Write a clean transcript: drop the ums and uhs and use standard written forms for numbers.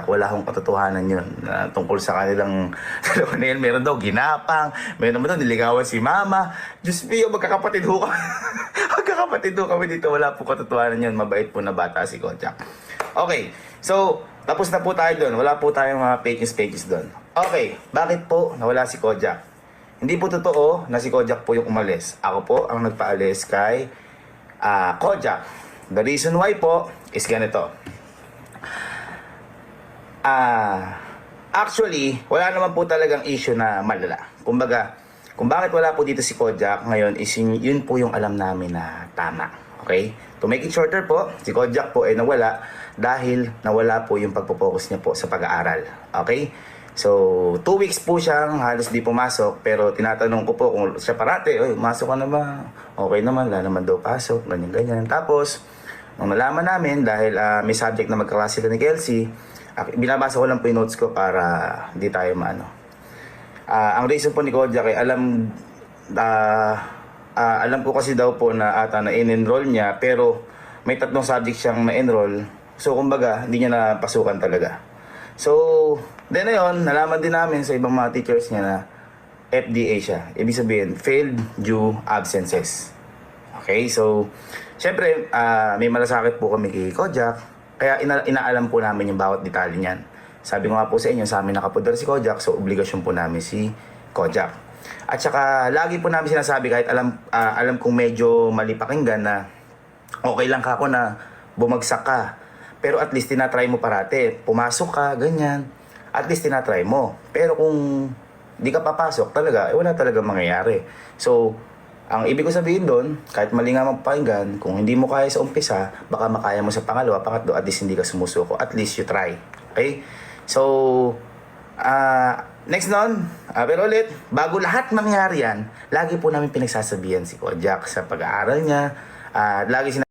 Wala akong katotohanan yun tungkol sa kanilang dalawa na yan. Meron daw ginapang, meron naman daw niligawan si mama. Diyos mio, magkakapatid ho kami. Magkakapatid ho kami dito. Wala po katotohanan yun. Mabait po na bata si Kojak. Okay, so tapos na po tayo doon. Wala po tayong mga pages doon. Okay, bakit po nawala si Kojak? Hindi po totoo na si Kojak po yung umalis. Ako po ang nagpaalis kay Kojak. The reason why po is ganito. Actually, wala naman po talagang issue na malala. Kumbaga, kung bakit wala po dito si Kojak ngayon is yun po yung alam namin na tama. Okay? To make it shorter po, si Kojak po ay nawala dahil nawala po yung pagpo-focus niya po sa pag-aaral. Okay? So, 2 weeks po siyang halos di pumasok, pero tinatanong ko po kung siya parate, oy, masok ka na ba? Okay naman, wala naman daw pasok, ganyan. Tapos, nung nalaman namin dahil may subject na magkaklase sila ni Kelsey, binabasa ko lang po yung notes ko para hindi tayo maano. Ang reason po ni Kojak ay alam ko kasi daw po na ata na in-enroll niya pero may 3 subject siyang na-enroll. So kumbaga, hindi niya napasukan talaga. So, then ayun, nalaman din namin sa ibang mga teachers niya na FDA siya. Ibig sabihin, failed due absences. Okay, so syempre, may malasakit po kami kay Kojak. Kaya inaalam po namin yung bawat detalye niyan. Sabi ko nga po sa inyo, sa amin nakapundar si Kojak, so obligasyon po namin si Kojak. At saka lagi po namin sinasabi kahit alam kong medyo mali pakinggan na okay lang ka ako na bumagsak ka. Pero at least tinatry mo parate. Pumasok ka, ganyan. At least tinatry mo. Pero kung di ka papasok talaga, wala talaga mangyayari. So, ang ibig ko sabihin doon, kahit mali nga magpakinggan, kung hindi mo kaya sa umpisa, baka makaya mo sa pangalawa, pangatlo, at least hindi ka sumusuko. At least you try. Okay? So, next nun, pero ulit, bago lahat mangyari yan, lagi po namin pinagsasabihan si Kojak sa pag-aaral niya. Lagi